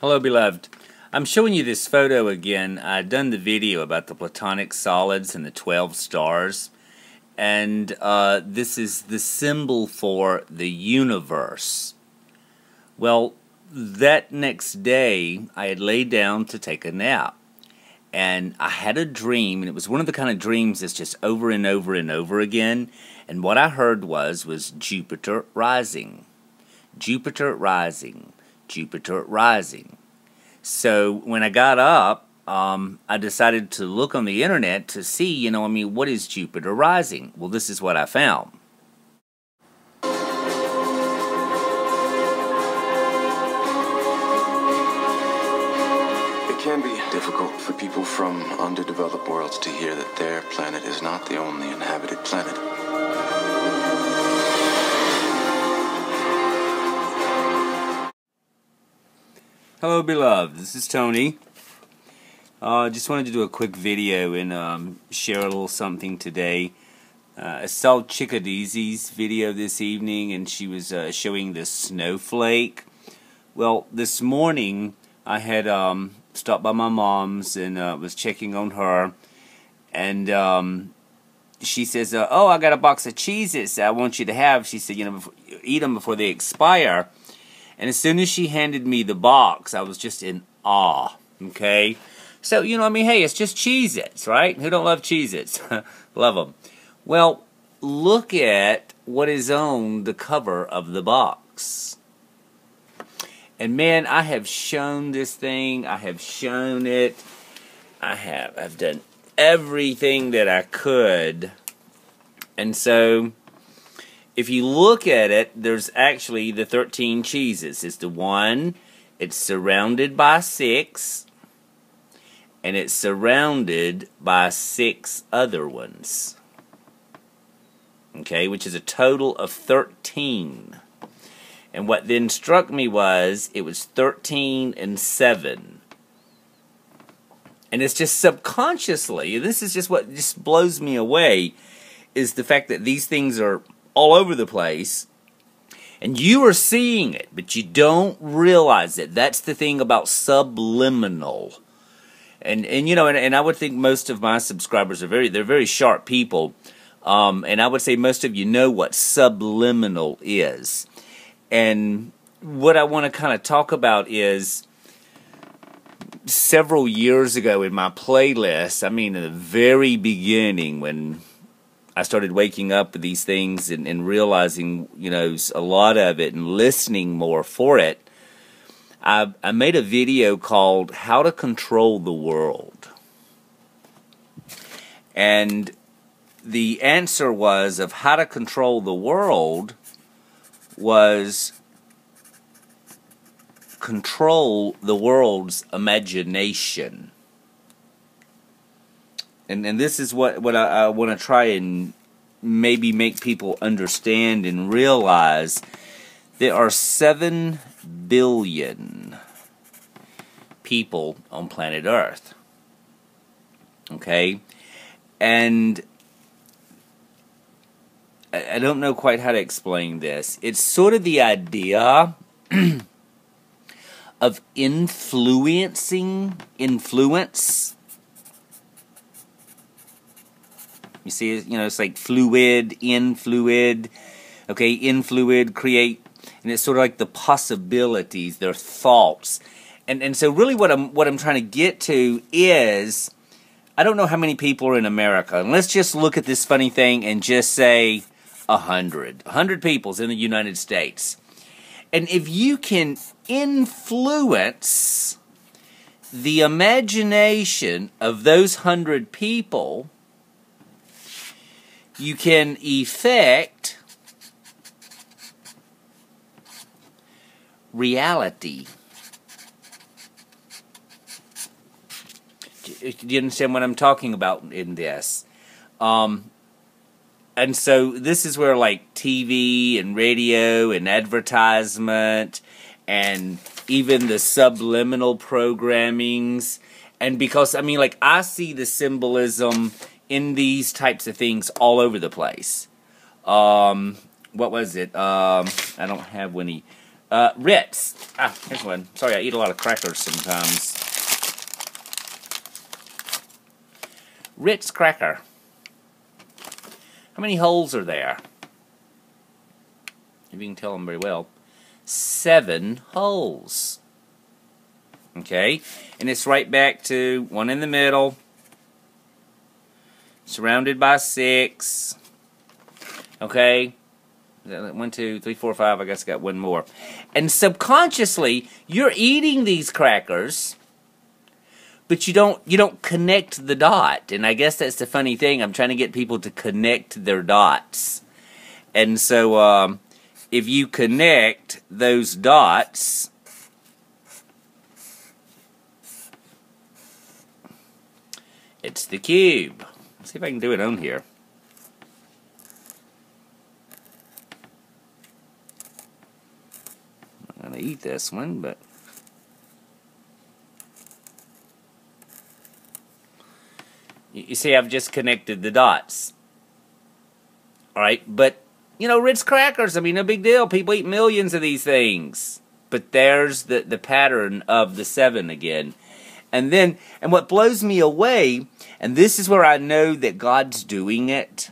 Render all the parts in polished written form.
Hello, beloved. I'm showing you this photo again. I've done the video about the platonic solids and the 12 stars. And this is the symbol for the universe. Well, that next day, I had laid down to take a nap. And I had a dream, and it was one of the kind of dreams that's just over and over and over again. And what I heard was Jupiter rising. Jupiter rising. Jupiter rising. So when I got up, I decided to look on the internet to see, what is Jupiter rising? Well, this is what I found. It can be difficult for people from underdeveloped worlds to hear that their planet is not the only inhabited planet. Hello, beloved. This is Tony. Just wanted to do a quick video and share a little something today. I saw Chickadeezy's video this evening, and she was showing the snowflake. Well, this morning I had stopped by my mom's and was checking on her, and she says, "Oh, I got a box of Cheez-Its I want you to have." She said, eat them before they expire. And as soon as she handed me the box, I was just in awe, okay? So, hey, it's just Cheez-Its, right? Who don't love Cheez-Its? Love them. Well, look at what is on the cover of the box. And man, I have shown this thing. I have shown it. I've done everything that I could. And so, if you look at it, there's actually the 13 cheeses. It's the one, it's surrounded by 6, and it's surrounded by 6 other ones. Okay, which is a total of 13. And what then struck me was, it was 13 and 7. And it's just subconsciously, this is just what just blows me away, is the fact that these things are all over the place, and you are seeing it, but you don't realize it. That's the thing about subliminal. And I would think most of my subscribers are they're very sharp people, and I would say most of you know what subliminal is. And what I want to kind of talk about is, several years ago in my playlist, in the very beginning when I started waking up with these things and realizing, a lot of it and listening more for it, I made a video called How to Control the World. And the answer of how to control the world was control the world's imagination. And this is what I want to try and maybe make people understand and realize. There are 7 billion people on planet Earth. Okay? And I don't know quite how to explain this. It's sort of the idea of influence. You see, it's like fluid, influid. Okay, influid, create, and it's sort of like the possibilities, their thoughts. And so really what I'm trying to get to is, I don't know how many people are in America. And let's just look at this funny thing and just say 100. 100 people's in the United States. And if you can influence the imagination of those 100 people, you can effect reality. Do you understand what I'm talking about in this? And so this is where like TV and radio and advertisement and even the subliminal programmings, and because I see the symbolism in these types of things all over the place. What was it? I don't have any. Ritz. Ah, here's one. Sorry, I eat a lot of crackers sometimes. Ritz cracker. How many holes are there? If you can tell them very well. 7 holes. Okay? And it's right back to one in the middle. Surrounded by 6. Okay? 1, 2, 3, 4, 5. I guess I got one more. And subconsciously, you're eating these crackers, but you don't connect the dot. And I guess that's the funny thing. I'm trying to get people to connect their dots. And so, if you connect those dots, it's the cube. Let's see if I can do it on here. I'm going to eat this one, but you see, I've just connected the dots. Alright, but, you know, Ritz crackers, I mean, no big deal. People eat millions of these things. But there's the pattern of the 7 again. And what blows me away, and this is where I know that God's doing it,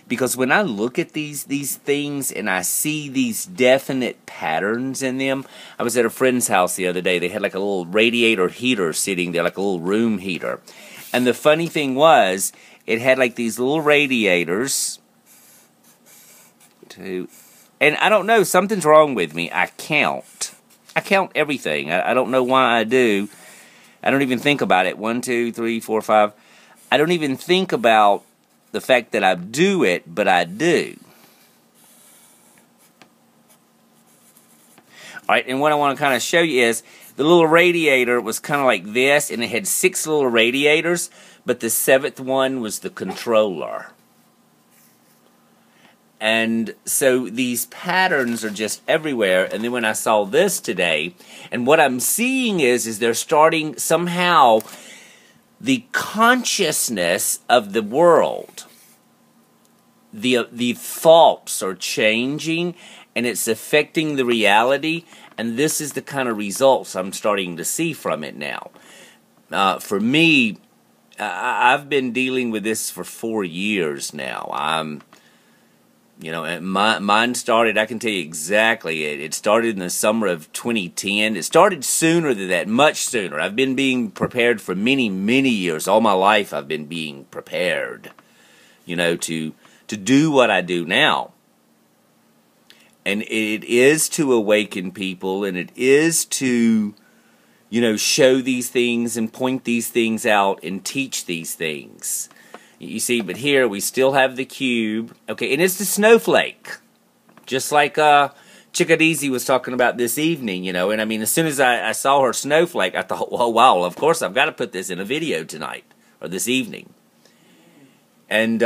because when I look at these things and I see these definite patterns in them. I was at a friend's house the other day. They had like a little radiator heater sitting there, like a little room heater. And the funny thing was, it had like these little radiators. And I don't know, something's wrong with me. I count everything. I don't know why I do. I don't even think about it. 1, 2, 3, 4, 5. I don't even think about the fact that I do it, but I do. Alright, and what I want to kind of show you is the little radiator was kind of like this, and it had 6 little radiators, but the 7th one was the controller. And so these patterns are just everywhere. And then when I saw this today, and what I'm seeing is they're starting somehow the consciousness of the world. The thoughts are changing, and it's affecting the reality. And this is the kind of results I'm starting to see from it now. For me, I've been dealing with this for 4 years now. You know, and mine started, I can tell you exactly, it started in the summer of 2010. It started sooner than that, much sooner. I've been being prepared for many, many years. All my life I've been being prepared, you know, to do what I do now. And it is to awaken people, and it is to, you know, show these things and point these things out and teach these things. You see, but here we still have the cube. Okay, and it's the snowflake. Just like Chickadeezy was talking about this evening, you know. And I mean, as soon as I saw her snowflake, I thought, well, wow, of course I've got to put this in a video tonight. Or this evening. And,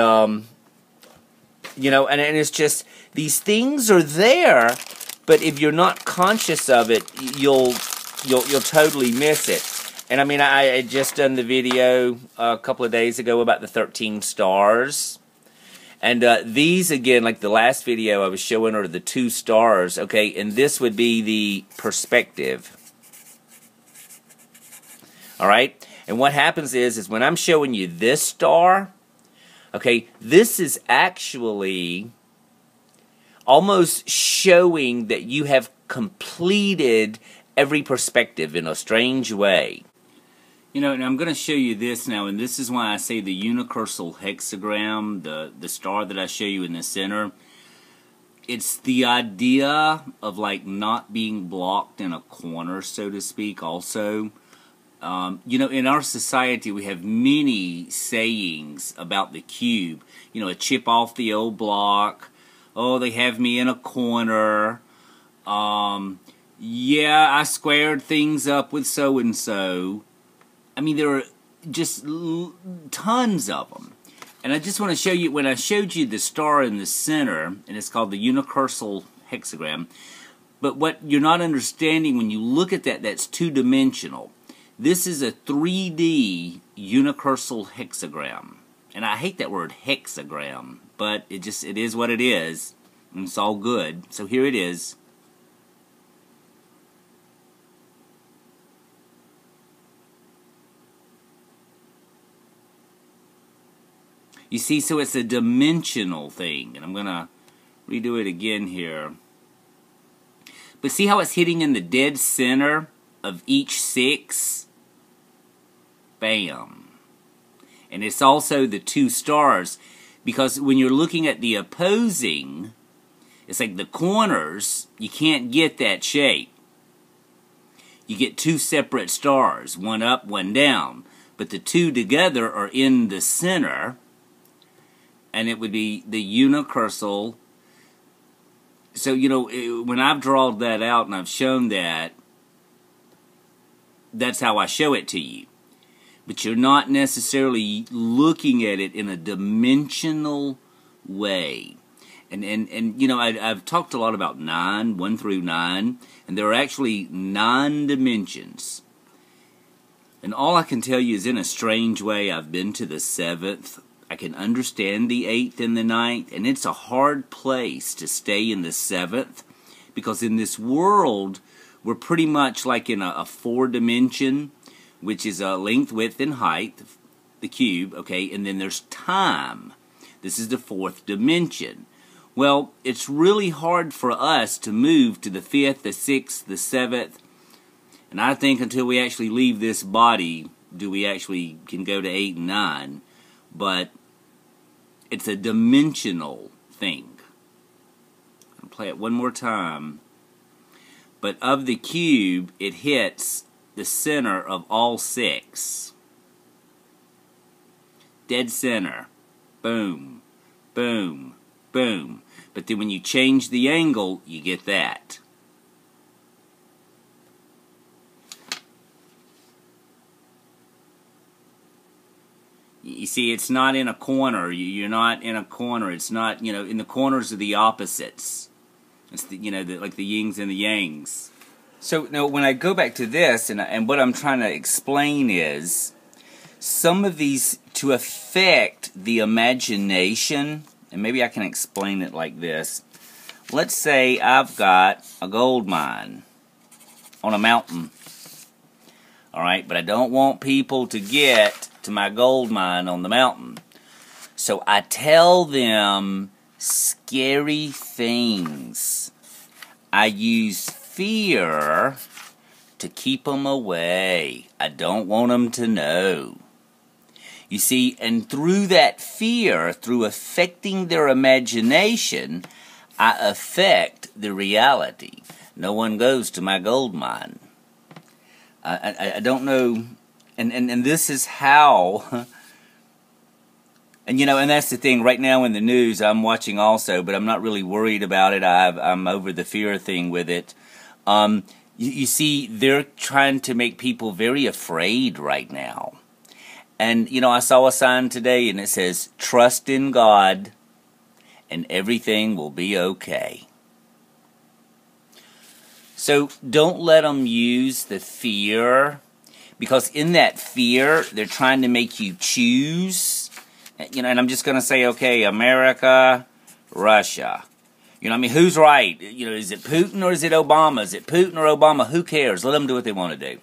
you know, and it's just, these things are there, but if you're not conscious of it, you'll totally miss it. And I mean, I had just done the video a couple of days ago about the 13 stars. And these, again, like the last video I was showing are the 2 stars, okay? And this would be the perspective. Alright? And what happens is when I'm showing you this star, okay, this is actually almost showing that you have completed every perspective in a strange way. You know, and I'm going to show you this now, and this is why I say the universal hexagram, the star that I show you in the center. It's the idea of, like, not being blocked in a corner, so to speak, also. You know, in our society, we have many sayings about the cube. You know, a chip off the old block. Oh, they have me in a corner. Yeah, I squared things up with so-and-so. I mean, there are just tons of them. And I just want to show you, when I showed you the star in the center, and it's called the universal hexagram, but what you're not understanding when you look at that, that's 2-dimensional. This is a 3D universal hexagram. And I hate that word hexagram, but it is what it is, and it's all good. So here it is. You see, so it's a dimensional thing. And I'm going to redo it again here. But see how it's hitting in the dead center of each 6? Bam. And it's also the 2 stars. Because when you're looking at the opposing, it's like the corners, you can't get that shape. You get 2 separate stars, one up, one down. But the 2 together are in the center. And it would be the unicursal. So, you know, when I've drawn that out and I've shown that, that's how I show it to you. But you're not necessarily looking at it in a dimensional way. And you know, I've talked a lot about 9, 1 through 9, and there are actually 9 dimensions. And all I can tell you is, in a strange way, I've been to the 7th. I can understand the 8th and the 9th, and it's a hard place to stay in the 7th, because in this world, we're pretty much like in a 4-dimension, which is a length, width, and height, the cube, okay, and then there's time. This is the 4th dimension. Well, it's really hard for us to move to the 5th, the 6th, the 7th, and I think until we actually leave this body, do we actually can go to 8 and 9, but it's a dimensional thing. I'll play it one more time. But of the cube, it hits the center of all 6. Dead center. Boom, boom, boom. But then when you change the angle, you get that. You see, it's not in a corner. You're not in a corner. It's not, you know, in the corners are the opposites. It's the, you know, like the yins and the yangs. So now, when I go back to this, and what I'm trying to explain is, some of these, to affect the imagination, and maybe I can explain it like this. Let's say I've got a gold mine on a mountain. Alright, but I don't want people to get to my gold mine on the mountain. So I tell them scary things. I use fear to keep them away. I don't want them to know. You see, and through that fear, through affecting their imagination, I affect the reality. No one goes to my gold mine. I don't know, and this is how, and you know, and that's the thing, right now in the news, I'm watching also, but I'm not really worried about it. I'm over the fear thing with it. You see, they're trying to make people very afraid right now. And, you know, I saw a sign today, and it says, trust in God, and everything will be okay. So don't let them use the fear, because in that fear, they're trying to make you choose. You know, and I'm just going to say, okay, America, Russia. You know, I mean, who's right? You know, is it Putin or is it Obama? Is it Putin or Obama? Who cares? Let them do what they want to do.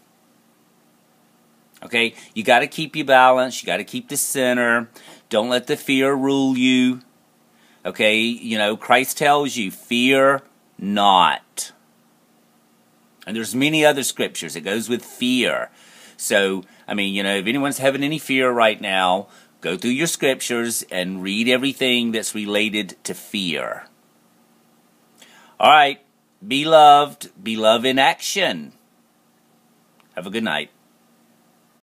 Okay? You got to keep your balance. You got to keep the center. Don't let the fear rule you. Okay? You know, Christ tells you, fear not. And there's many other scriptures. It goes with fear. So, I mean, you know, if anyone's having any fear right now, go through your scriptures and read everything that's related to fear. All right. Be loved. Be love in action. Have a good night.